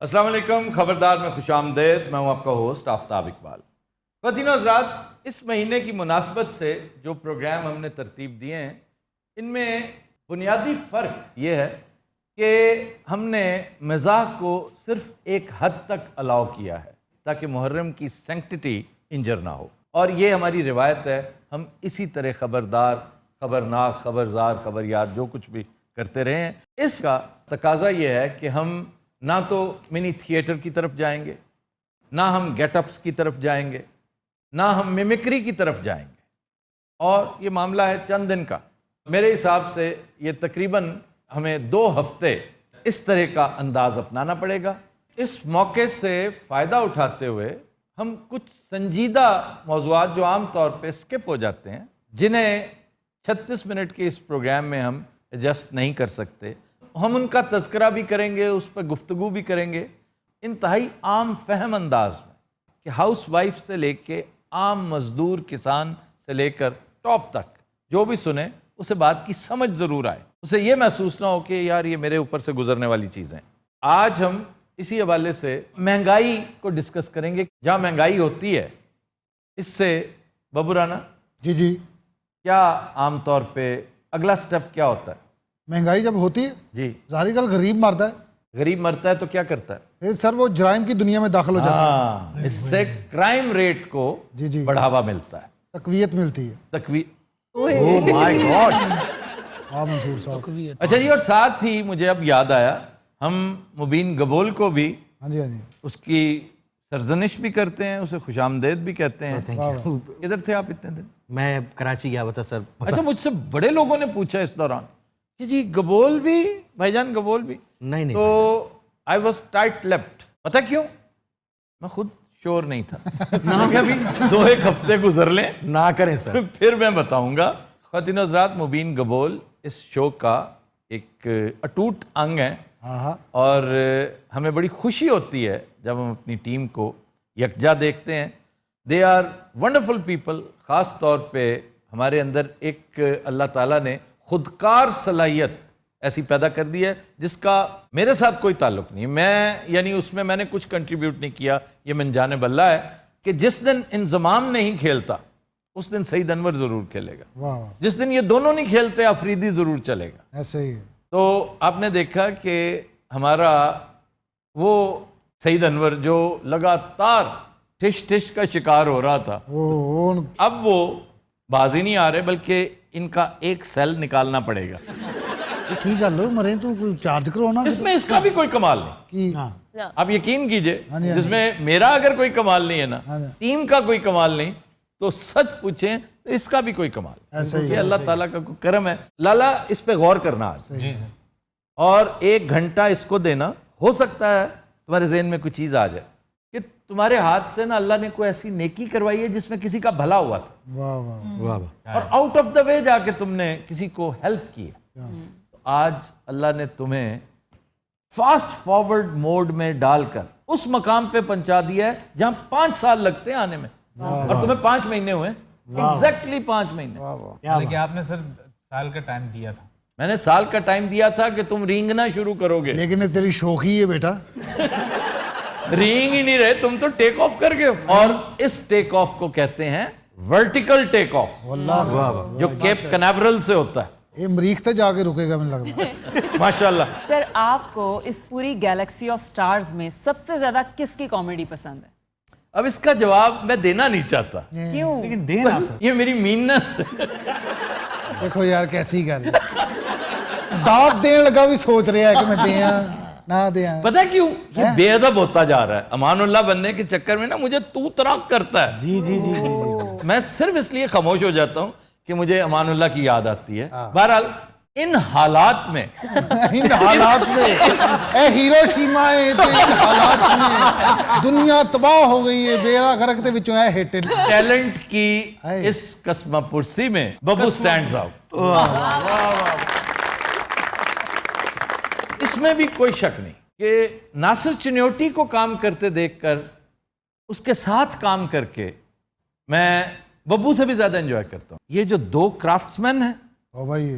السلام علیکم، خبردار میں خوش آمدید۔ میں ہوں آپ کا ہوسٹ آفتاب اقبال۔ خواتین و حضرات، اس مہینے کی مناسبت سے جو پروگرام ہم نے ترتیب دیے ہیں، ان میں بنیادی فرق یہ ہے کہ ہم نے مزاح کو صرف ایک حد تک الاؤ کیا ہے تاکہ محرم کی سینکٹیٹی انجر نہ ہو، اور یہ ہماری روایت ہے۔ ہم اسی طرح خبردار، خبرناک، خبرزار، خبر یار جو کچھ بھی کرتے رہے ہیں۔ اس کا تقاضا یہ ہے کہ ہم نہ تو منی تھیٹر کی طرف جائیں گے، نہ ہم گیٹ اپس کی طرف جائیں گے، نہ ہم میمکری کی طرف جائیں گے، اور یہ معاملہ ہے چند دن کا۔ میرے حساب سے یہ تقریباً ہمیں 2 ہفتے اس طرح کا انداز اپنانا پڑے گا۔ اس موقع سے فائدہ اٹھاتے ہوئے ہم کچھ سنجیدہ موضوعات جو عام طور پہ سکپ ہو جاتے ہیں، جنہیں 36 منٹ کے اس پروگرام میں ہم ایڈجسٹ نہیں کر سکتے، ہم ان کا تذکرہ بھی کریں گے، اس پہ گفتگو بھی کریں گے انتہائی عام فہم انداز میں، کہ ہاؤس وائف سے لے کے عام مزدور کسان سے لے کر ٹاپ تک جو بھی سنے اسے بات کی سمجھ ضرور آئے، اسے یہ محسوس نہ ہو کہ یار یہ میرے اوپر سے گزرنے والی چیزیں۔ آج ہم اسی حوالے سے مہنگائی کو ڈسکس کریں گے۔ جہاں مہنگائی ہوتی ہے، اس سے ببو رانا جی کیا عام طور پہ اگلا سٹیپ کیا ہوتا ہے؟ مہنگائی جب ہوتی ہے جی، ظاہری کل غریب مرتا ہے، غریب مرتا ہے تو کیا کرتا ہے؟ پھر سر وہ جرائم کی دنیا میں داخل ہو جاتا ہے، اس سے کرائم ریٹ کو جی بڑھاوا ملتا ہے، تقویت ملتی ہے۔ اوہ مائی گاڈ۔ ہاں منصور صاحب، اچھا جی، اور ساتھ ہی مجھے اب یاد آیا، ہم مبین گبول کو بھی ہاں جی اس کی سرزنش بھی کرتے ہیں، اسے خوش آمدید بھی کہتے ہیں۔ کدھر تھے آپ اتنے دن؟ میں کراچی گیا ہوا تھا سر۔ اچھا، مجھ سے بڑے لوگوں نے پوچھا اس دوران کہ جی گبول بھی، بھائی جان گبول بھی؟ نہیں تو آئی واز ٹائٹ لیپٹ۔ پتہ کیوں؟ میں خود شور نہیں تھا۔ میں کہ ابھی 2-1 ہفتے گزر لیں، نہ کریں سر، پھر میں بتاؤں گا۔ خواتین و حضرات، مبین گبول اس شو کا ایک اٹوٹ انگ ہے، ہاں اور ہمیں بڑی خوشی ہوتی ہے جب ہم اپنی ٹیم کو یکجا دیکھتے ہیں۔ They are wonderful people. خاص طور پہ ہمارے اندر ایک اللہ تعالیٰ نے خودکار صلاحیت ایسی پیدا کر دی ہے جس کا میرے ساتھ کوئی تعلق نہیں، اس میں نے کچھ کنٹریبیوٹ نہیں کیا، یہ من جانب اللہ ہے کہ جس دن انضمام نہیں کھیلتا اس دن سعید انور ضرور کھیلے گا، واہ، جس دن یہ دونوں نہیں کھیلتے آفریدی ضرور چلے گا۔ ایسے ہی ہے۔ تو آپ نے دیکھا کہ ہمارا وہ سعید انور جو لگاتار ٹش ٹش کا شکار ہو رہا تھا، اب وہ بازی نہیں آ رہے، بلکہ ان کا ایک سیل نکالنا پڑے گا۔ کی کر لو مرے تو چارج کرو نا، اس میں اس کا بھی کوئی کمال نہیں، آپ یقین کیجئے، جس میں میرا اگر کوئی کمال نہیں ہے نا، ٹیم کا کوئی کمال نہیں، تو سچ پوچھیں تو اس کا بھی کوئی کمال نہیں، کیونکہ اللہ تعالیٰ کا کوئی کرم ہے۔ لالا اس پہ غور کرنا آج، اور 1 گھنٹہ اس کو دینا، ہو سکتا ہے تمہارے ذہن میں کوئی چیز آ جائے کہ تمہاررے ہاتھ سے نا اللہ نے کوئی ایسی نیکی کروائی ہے جس میں کسی کا بھلا ہوا تھا، واہ واہ واہ، اور آؤٹ آف دا وے جا کے تم نے کسی کو ہیلپ کی ہے۔ آج اللہ نے تمہیں فاسٹ فارورڈ موڈ میں ڈال کر اس مقام پہ پہنچا دیا ہے جہاں 5 سال لگتے ہیں آنے میں، اور تمہیں 5 مہینے ہوئے، ایگزیکٹلی 5 مہینے۔ لیکن آپ نے سر سال کا ٹائم دیا تھا۔ میں نے سال کا ٹائم دیا تھا کہ تم رینگنا شروع کرو گے، لیکن تیری شوخی ہے بیٹا، رینگ ہی نہیں رہے تم، تو ٹیک آف کر گئے، اور اس ٹیک آف کو کہتے ہیں ورٹیکل ٹیک آف، جو کیپ کنیورل سے ہوتا ہے۔ یہ مریخ تے جا کے رکے گا مجھے لگ رہا ہے۔ ماشاءاللہ۔ سر، آپ کو اس پوری گیلیکسی آف سٹارز میں سب سے زیادہ کس کی کامیڈی پسند ہے؟ اب اس کا جواب میں دینا نہیں چاہتا، کیوں؟ لیکن دینا سر، یہ میری میننس ہے۔ دیکھو یار کیسی گل ہے، دعوت دین لگا بھی سوچ رہا ہے کہ میں دیاں نہ دیاں۔ پتہ کیوں؟ یہ بے ادب ہوتا جا رہا ہے، امان اللہ بننے کے چکر میں نا مجھے تو تراک کرتا ہے۔ جی میں صرف اس لیے خاموش ہو جاتا ہوں کہ مجھے امان اللہ کی یاد آتی ہے۔ بہرحال ان حالات میں اے ہیروشیما ہے تے ان حالات میں دنیا تباہ ہو گئی ہے، بیڑا غرق دے وچوں اے ہٹ ٹیلنٹ کی اس قسمہ پرسی میں ببو سٹینڈز آؤٹ۔ اس میں بھی کوئی شک نہیں کہ ناصر چنیوٹی کو کام کرتے دیکھ کر، اس کے ساتھ کام کر کے میں ببو سے بھی زیادہ انجوائے کرتا ہوں۔ یہ جو 2 کرافٹس مین ہیں، او بھائی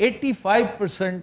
85%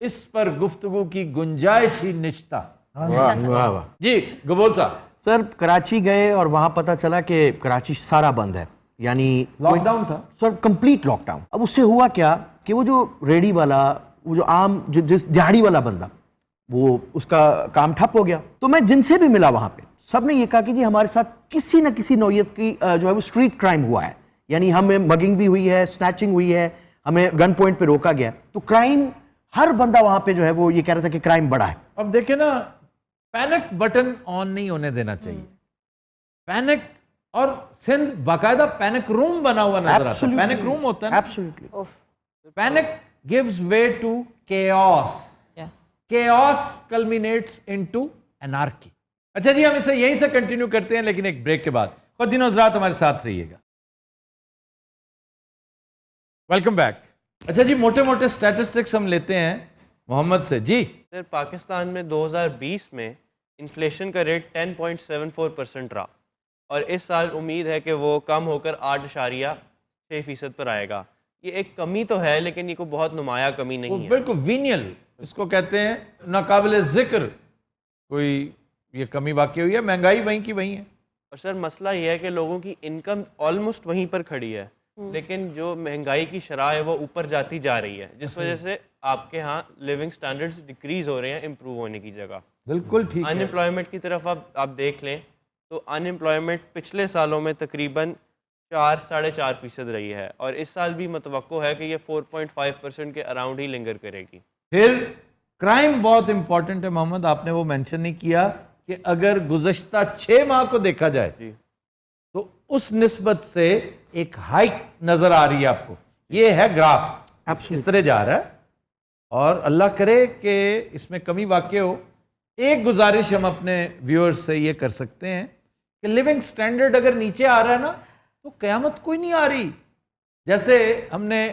اس پر گفتگو کی گنجائش ہی نشتا. واہ. جی گبول صاحب. سر کراچی گئے اور وہاں پتہ چلا کہ کراچی سارا بند ہے, یعنی لاک ڈاؤن تھا سر, کمپلیٹ لاک ڈاؤن. اب اس سے ہوا کیا کہ وہ جو ریڈی والا, وہ جو عام جس دیہڑی والا بندہ, وہ اس کا کام ٹھپ ہو گیا. تو میں جن سے بھی ملا وہاں پہ سب نے یہ کہا کہ جی ہمارے ساتھ کسی نہ کسی نوعیت کی جو ہے وہ اسٹریٹ کرائم ہوا ہے, یعنی ہمیں مگنگ بھی ہوئی ہے, سنیچنگ ہوئی ہے, ہمیں گن پوائنٹ پہ روکا گیا. تو کرائم, ہر بندہ وہاں پہ جو ہے وہ یہ کہہ رہا تھا کہ کرائم بڑا ہے. اب دیکھیں نا, پینک بٹن آن نہیں ہونے دینا چاہیے. پینک, اور سندھ باقاعدہ پینک روم بنا ہوا نظر آتا ہے. پینک روم ہوتا ہے نا, absolutely. Panic gives way to chaos. chaos culminates into anarchy. اچھا جی, ہم اسے یہیں سے کنٹینیو کرتے ہیں لیکن ایک بریک کے بعد. خواتین و حضرات ہمارے ساتھ رہیے گا. Welcome back. اچھا جی, موٹے موٹے سٹیٹسٹکس ہم لیتے ہیں محمد سے. جی سر, پاکستان میں 2020 میں انفلیشن کا ریٹ 10.74% رہا, اور اس سال امید ہے کہ وہ کم ہو کر 8.6% پر آئے گا. یہ ایک کمی تو ہے لیکن یہ کوئی بہت نمایاں کمی نہیں ہے. بالکل وینیل اس کو کہتے ہیں, ناقابل ذکر کوئی یہ کمی واقع ہوئی ہے. مہنگائی وہیں کی وہیں ہے. اور سر مسئلہ یہ ہے کہ لوگوں کی انکم آلموسٹ وہیں پر کھڑی ہے, لیکن جو مہنگائی کی شرح ہے وہ اوپر جاتی جا رہی ہے, جس وجہ سے آپ کے ہاں لیونگ سٹینڈرڈز ڈیکریز ہو رہے ہیں امپروو ہونے کی جگہ. بالکل ٹھیک ہے. ان امپلائمنٹ کی طرف آپ دیکھ لیں تو ان امپلائمنٹ پچھلے سالوں میں تقریباً 4-4.5% رہی ہے, اور اس سال بھی متوقع ہے کہ یہ 4.5% کے اراؤنڈ ہی لنگر کرے گی. پھر کرائم بہت امپورٹنٹ ہے محمد, آپ نے وہ مینشن نہیں کیا کہ اگر گزشتہ 6 ماہ کو دیکھا جائے جی, تو اس نسبت سے ایک ہائک نظر آ رہی ہے آپ کو. یہ ہے گراف, اس طرح جا رہا ہے, اور اللہ کرے کہ اس میں کمی واقع ہو. ایک گزارش ہم اپنے ویورز سے یہ کر سکتے ہیں کہ لیونگ سٹینڈرڈ اگر نیچے آ رہا ہے نا تو قیامت کوئی نہیں آ رہی. جیسے ہم نے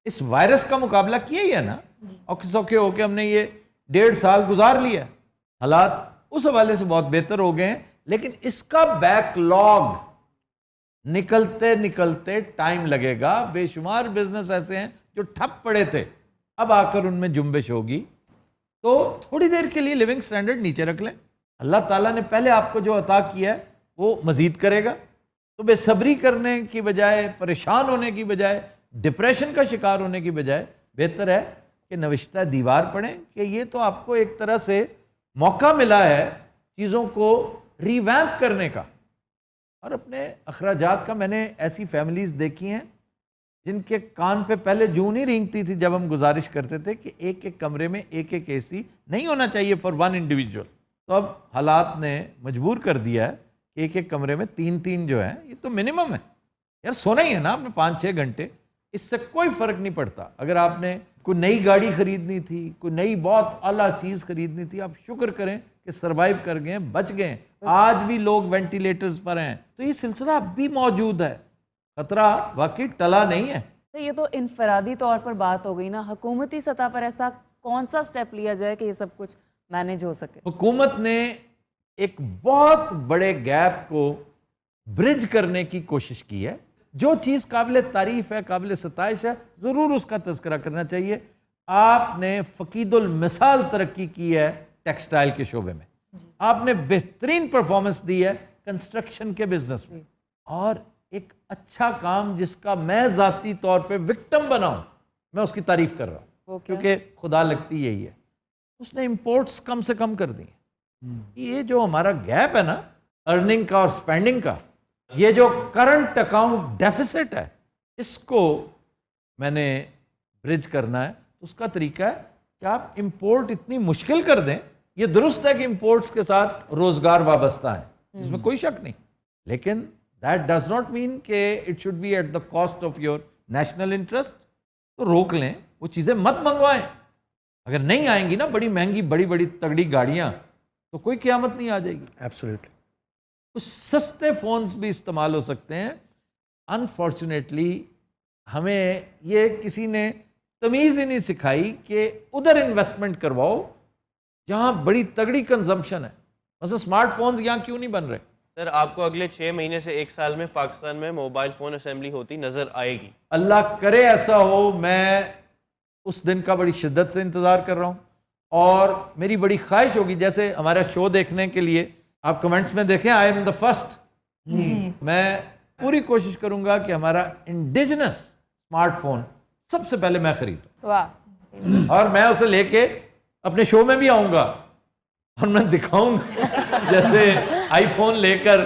اس وائرس کا مقابلہ کیا ہی ہے نا, اوکھے سوکھے ہو کے ہم نے یہ 1.5 سال گزار لیا. حالات اس حوالے سے بہت بہتر ہو گئے ہیں, لیکن اس کا بیک لاگ نکلتے نکلتے ٹائم لگے گا. بے شمار بزنس ایسے ہیں جو ٹھپ پڑے تھے, اب آ کر ان میں جنبش ہوگی. تو تھوڑی دیر کے لیے لیونگ سٹینڈرڈ نیچے رکھ لیں. اللہ تعالیٰ نے پہلے آپ کو جو عطا کیا ہے وہ مزید کرے گا. تو بے صبری کرنے کی بجائے, پریشان ہونے کی بجائے, ڈپریشن کا شکار ہونے کی بجائے بہتر ہے کہ نوشتہ دیوار پڑھیں کہ یہ تو آپ کو ایک طرح سے موقع ملا ہے چیزوں کو ریویمپ کرنے کا. اور اپنے اخراجات کا, میں نے ایسی فیملیز دیکھی ہیں جن کے کان پہ پہلے جوں نہیں رینگتی تھی جب ہم گزارش کرتے تھے کہ ایک ایک کمرے میں ایک ایک اے سی نہیں ہونا چاہیے فار ون انڈیویجول. تو اب حالات نے مجبور کر دیا ہے کہ ایک ایک کمرے میں 3 جو ہیں, یہ تو منیمم ہے یار. سونا ہی ہے نا آپ نے 5-6 گھنٹے, اس سے کوئی فرق نہیں پڑتا. اگر آپ نے کوئی نئی گاڑی خریدنی تھی, کوئی نئی بہت اعلیٰ چیز خریدنی تھی, آپ شکر کریں کہ سروائیو کر گئے, بچ گئے. آج بھی لوگ وینٹیلیٹرز پر ہیں, تو یہ سلسلہ اب بھی موجود ہے. خطرہ واقعی ٹلا نہیں ہے. تو یہ تو انفرادی طور پر بات ہو گئی نا, حکومتی سطح پر ایسا کون سا سٹیپ لیا جائے کہ یہ سب کچھ مینیج ہو سکے؟ حکومت نے ایک بہت بڑے گیپ کو برج کرنے کی کوشش کی ہے. جو چیز قابل تعریف ہے, قابل ستائش ہے, ضرور اس کا تذکرہ کرنا چاہیے. آپ نے فقید المثال ترقی کی ہے ٹیکسٹائل کے شعبے میں, آپ نے بہترین پرفارمنس دی ہے کنسٹرکشن کے بزنس میں, اور ایک اچھا کام جس کا میں ذاتی طور پہ وکٹم بنا ہوں, میں اس کی تعریف کر رہا ہوں کیونکہ خدا لگتی یہی ہے, اس نے امپورٹس کم سے کم کر دی. یہ جو ہمارا گیپ ہے نا ارننگ کا اور سپینڈنگ کا, یہ جو کرنٹ اکاؤنٹ ڈیفیسٹ ہے, اس کو میں نے برج کرنا ہے. اس کا طریقہ ہے کہ آپ امپورٹ اتنی مشکل کر دیں. یہ درست ہے کہ امپورٹس کے ساتھ روزگار وابستہ ہے, اس میں کوئی شک نہیں, لیکن دیٹ ڈز ناٹ مین کہ it should be at the cost of your national interest. تو روک لیں, وہ چیزیں مت منگوائیں. اگر نہیں آئیں گی نا بڑی مہنگی بڑی بڑی تگڑی گاڑیاں, تو کوئی قیامت نہیں آ جائے گی. ایبسلیوٹلی. کچھ سستے فونز بھی استعمال ہو سکتے ہیں. انفارچونیٹلی ہمیں یہ کسی نے تمیز ہی نہیں سکھائی کہ ادھر انویسٹمنٹ کرواؤ جہاں بڑی تگڑی کنزمپشن ہے. مثلا اسمارٹ فونز یہاں کیوں نہیں بن رہے؟ سر آپ کو اگلے 6 مہینے سے 1 سال میں پاکستان میں موبائل فون اسمبلی ہوتی نظر آئے گی. اللہ کرے ایسا ہو. میں اس دن کا بڑی شدت سے انتظار کر رہا ہوں، اور میری بڑی خواہش ہوگی جیسے ہمارا شو دیکھنے کے لیے آپ کمنٹس میں دیکھیں آئی ایم دا فرسٹ، میں پوری کوشش کروں گا کہ ہمارا انڈیجنس اسمارٹ فون سب سے پہلے میں خریدوں، واہ، اور میں اسے لے کے اپنے شو میں بھی آؤں گا اور میں دکھاؤں گا جیسے آئی فون لے کر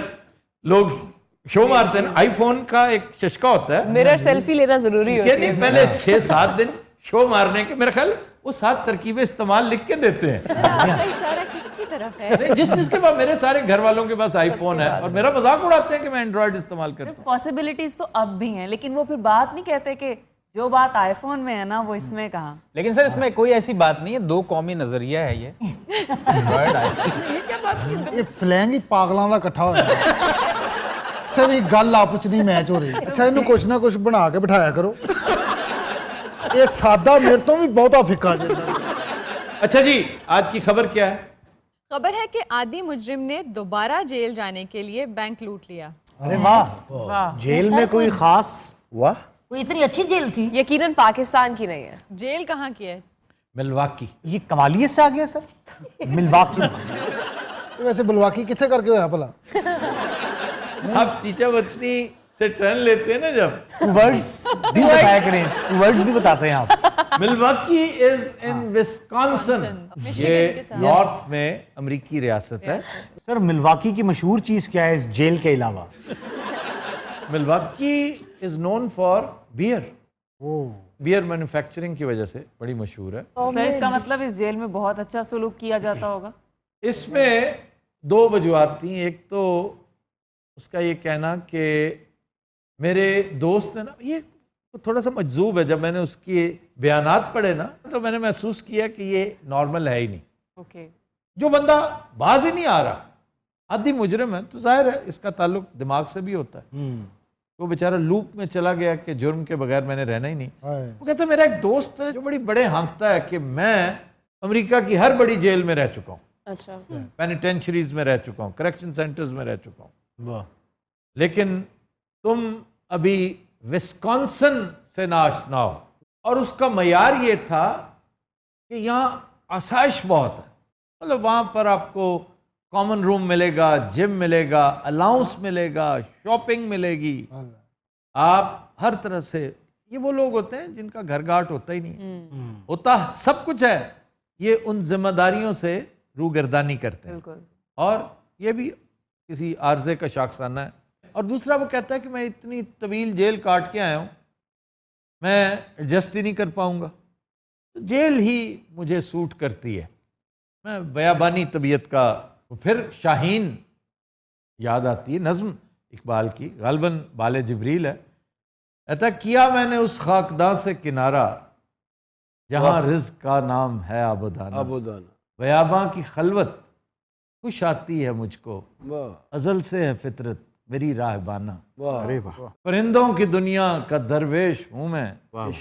لوگ شو مارتے ہیں نا، آئی فون کا ایک ششکا ہوتا ہے مرر سیلفی لینا ضروری کہ ہوتی ہے. نہیں پہلے 6-7 دن شو مارنے کے، میرا خیال وہ 7 ترکیبیں استعمال لکھ کے دیتے ہیں. آپ کا اشارہ کس کی طرف ہے؟ جس کے پاس، میرے سارے گھر والوں کے پاس آئی فون ہے اور میرا مذاق اڑاتے ہیں کہ میں اینڈرائڈ استعمال کرتا ہوں. پاسبلٹیز تو اب بھی ہیں، لیکن وہ پھر بات نہیں کہتے کہ جو بات آئی فون میں ہے نا وہ اس میں کہاں. لیکن سر اس میں کوئی ایسی بات نہیں ہے، 2 قومی نظریہ ہے یہ. یہ فلینگ ہی پاگلاں دا اکٹھا ہویا ہے. اچھا جی گل آپس نہیں میچ ہو رہی. اچھا انہوں کچھ نہ کچھ بنا کے بٹھایا کرو. یہ سادہ میرے تو بھی بہتا پھکا جائے. اچھا جی آج کی خبر کیا ہے؟ خبر ہے کہ عادی مجرم نے دوبارہ جیل جانے کے لیے بینک لوٹ لیا. ارے واہ، جیل میں کوئی خاص؟ واہ، کوئی اتنی اچھی جیل تھی؟ یقیناً پاکستان کی نہیں ہے. جیل کہاں کی ہے؟ ملواکی. یہ کمالیت سے آ گیا سر، ملواکی. ویسے بلواکی کتنے کر کے ہویا بھلا؟ آپ چیچا وطنی سے ٹرن لیتے ہیں نا جب، ورڈز بھی بتایا کریں، ورڈز بھی بتاتے ہیں آپ. ملواکی از ان وسکانسن، یہ نارتھ میں امریکی ریاست ہے. سر ملواکی کی مشہور چیز کیا ہے اس جیل کے علاوہ؟ Milwaukee is known for beer, beer manufacturing کی وجہ سے بڑی مشہور ہے. سر اس کا مطلب اس جیل میں بہت اچھا سلوک کیا جاتا ہوگا. اس میں 2 وجوہات تھیں. ایک تو اس کا یہ کہنا کہ میرے دوست نے نا، یہ تھوڑا سا مجذوب ہے، جب میں نے اس کے بیانات پڑھے نا تو میں نے محسوس کیا کہ یہ نارمل ہے ہی نہیں. اوکے. جو بندہ باز ہی نہیں آ رہا، عادی مجرم ہے، تو ظاہر ہے اس کا تعلق دماغ سے بھی ہوتا ہے. وہ بیچارہ لوپ میں چلا گیا کہ جرم کے بغیر میں نے رہنا ہی نہیں. وہ کہتا ہے میرا ایک دوست ہے جو بڑی بڑے ہانکتا ہے کہ میں امریکہ کی ہر بڑی جیل میں رہ چکا ہوں، اچھا، پینیٹینشریز میں رہ چکا ہوں، کریکشن سینٹرز میں رہ چکا ہوں، لیکن تم ابھی وسکانسن سے ناشنا ہو. اور اس کا معیار یہ تھا کہ یہاں آسائش بہت ہے، مطلب وہاں پر آپ کو کامن روم ملے گا، جم ملے گا، الاؤنس ملے گا، شاپنگ ملے گی، آپ ہر طرح سے. یہ وہ لوگ ہوتے ہیں جن کا گھر گھاٹ ہوتا ہی نہیں، ہوتا سب کچھ ہے، یہ ان ذمہ داریوں سے روگردانی کرتے ہیں، اور یہ بھی کسی عارضے کا شاخسانہ ہے. اور دوسرا وہ کہتا ہے کہ میں اتنی طویل جیل کاٹ کے آیا ہوں، میں ایڈجسٹ ہی نہیں کر پاؤں گا، جیل ہی مجھے سوٹ کرتی ہے، میں بیابانی طبیعت کا. پھر شاہین یاد آتی ہے نظم اقبال کی، غالباً بال جبریل ہے، کہتا کیا میں نے اس خاکداں سے کنارہ جہاں رزق کا نام ہے آبودانہ، بیاباں کی خلوت خوش آتی ہے مجھ کو، ازل سے ہے فطرت میری راہبانہ، پرندوں کی دنیا کا درویش ہوں میں،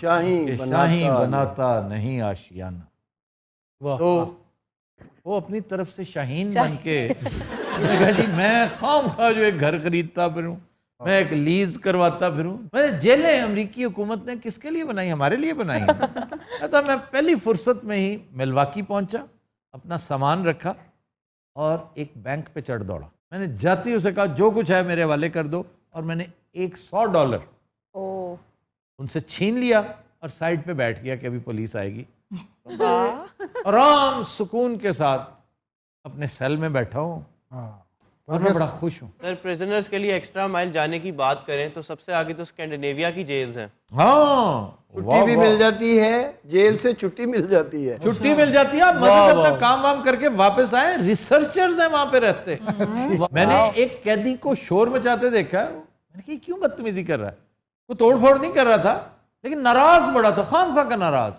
شاہین بناتا نہیں آشیانہ. تو وہ اپنی طرف سے شاہین بن کے کہا جی میں خام خواہ جو ایک گھر خریدتا پھروں، میں ایک لیز کرواتا پھروں. میں جیلیں امریکی حکومت نے کس کے لیے بنائی؟ ہمارے لیے بنائی ہیں. کہتا میں پہلی فرصت میں ہی ملواکی پہنچا، اپنا سامان رکھا اور ایک بینک پہ چڑھ دوڑا. میں نے جاتی اسے کہا جو کچھ ہے میرے حوالے کر دو، اور میں نے $100 ان سے چھین لیا اور سائڈ پہ بیٹھ گیا کہ ابھی پولیس آئے گی. آرام سکون کے ساتھ اپنے سیل میں بیٹھا ہوں اور میں بڑا خوش ہوں. سر پریزنرز کے لیے ایکسٹرا مائل جانے کی بات کریں تو سب سے آگے تو اسکینڈینیویا کی جیلز ہیں. ہاں چھٹی بھی مل جاتی ہے، جیل سے چھٹی مل جاتی ہے، چھٹی مل جاتی ہے، آپ مزے سے اپنا کام وام کر کے واپس آئے. ریسرچرز ہیں وہاں پہ رہتے. میں نے ایک قیدی کو شور مچاتے دیکھا، میں نے کہا کیوں بدتمیزی کر رہا ہے؟ وہ توڑ پھوڑ نہیں کر رہا تھا لیکن ناراض بڑا تھا، خام خواہ کا ناراض.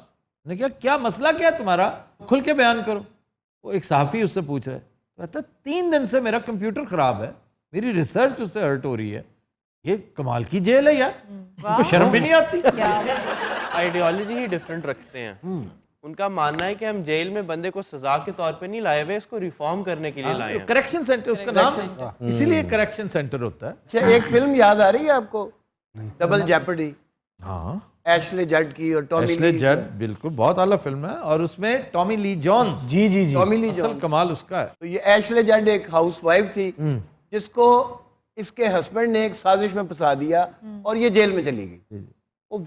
میں نے کہا کیا مسئلہ کیا ہے تمہارا، کھل کے بیان کرو. وہ ایک صحافی اس سے پوچھ رہے، کہتا 3 دن سے میرا کمپیوٹر خراب ہے، میری ریسرچ اس سے ہرٹ ہو رہی ہے. یہ کمال کی جیل ہے یار، ان کو شرم بھی نہیں آتی. آئیڈیالوجی ہی ڈفرینٹ رکھتے ہیں. ان کا ماننا ہے کہ ہم جیل میں بندے کو سزا کے طور پہ نہیں لائے ہوئے، اس کو ریفارم کرنے کے لیے لائے ہیں. کریکشن سینٹر اس کا نام، اسی لیے کریکشن سینٹر ہوتا ہے. ایک فلم یاد آ رہی ہے آپ کو، ڈبل جیپرڈی؟ ہاں ایشلے جڈ کی اور ٹامی ایشلے لی جڈ بالکل بہت اعلیٰ فلم ہے اور اس میں ٹامی لی جونز جی جی جی ٹامی لی اصل جونز. کمال اس کا ہے. تو یہ ایشلے جڈ ایک ہاؤس وائف تھی جس کو اس کے ہسبینڈ نے ایک سازش میں پھنسا دیا اور یہ جیل میں چلی گئی.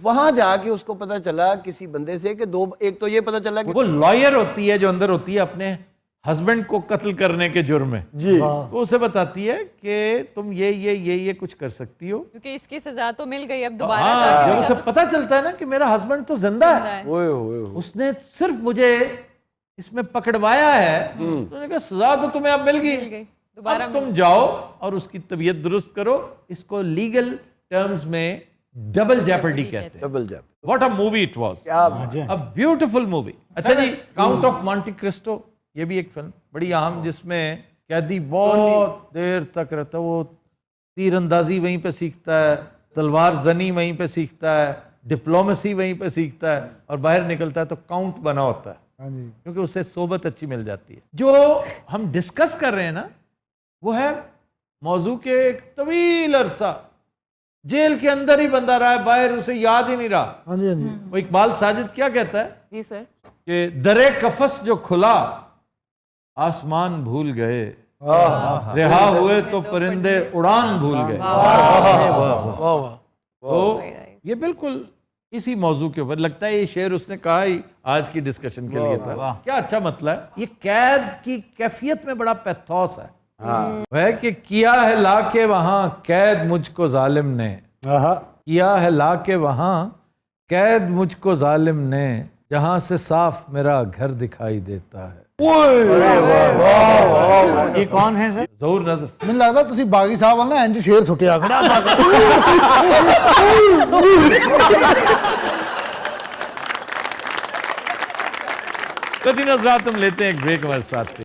وہاں جا کے اس کو پتا چلا کسی بندے سے کہ ایک تو یہ پتا چلا کہ وہ لائر ہوتی ہے جو اندر ہوتی ہے اپنے ہسبینڈ کو قتل کرنے کے جرم میں جی وہ اسے بتاتی ہے کہ تم یہ کچھ کر سکتی ہو. کیونکہ اس کی سزا تو مل گئی اب دوبارہ ہاں جب اسے پتا چلتا ہے نا کہ میرا ہسبینڈ تو زندہ ہے, اس نے صرف مجھے اس میں پکڑوایا ہے, تو انہوں نے کہا سزا تو تمہیں اب مل گئی, دوبارہ اب تم جاؤ اور اس کی طبیعت درست کرو. اس کو لیگل ٹرمز میں ڈبل جیپرڈی کہتے ہیں. ڈبل جب what a movie it was, a beautiful movie. اچھا جی, کاؤنٹ آف مونٹی کرسٹو یہ بھی ایک فلم بڑی اہم جس میں قیدی بہت دیر تک رہتا ہے. وہ تیر اندازی وہیں پہ سیکھتا ہے, تلوار زنی وہیں پہ سیکھتا ہے, ڈپلومیسی وہیں پہ سیکھتا ہے, اور باہر نکلتا ہے تو کاؤنٹ بنا ہوتا ہے کیونکہ اسے صحبت اچھی مل جاتی ہے. جو ہم ڈسکس کر رہے ہیں نا وہ ہے موضوع کے ایک طویل عرصہ جیل کے اندر ہی بندہ رہا ہے, باہر اسے یاد ہی نہیں رہا. ہاں جی ہاں جی. وہ اقبال ساجد کیا کہتا ہے جی سر. کہ درے قفس جو کھلا آسمان بھول گئے, رہا ہوئے تو پرندے اڑان بھول گئے. تو یہ بالکل اسی موضوع کے اوپر لگتا ہے یہ شعر اس نے کہا ہی آج کی ڈسکشن کے لیے تھا. کیا اچھا مطلب ہے. یہ قید کی کیفیت میں بڑا پیتھوس ہے. وہ ہے کہ کیا ہے لا کے وہاں قید مجھ کو ظالم نے, کیا ہے لا کے وہاں قید مجھ کو ظالم نے, جہاں سے صاف میرا گھر دکھائی دیتا ہے. یہ کون ہے سر؟ ظہور نظر. ਮੈਨੂੰ ਲੱਗਦਾ ਤੁਸੀਂ ਬਾਗੀ ਸਾਹਿਬ ਵੱਲ ਨਾ ਇੰਜ ਸ਼ੇਰ ਸੁੱਟਿਆ ਖੜਾ قدیم حضرات ہم لیتے ہیں ایک بریک ہمارے ساتھ.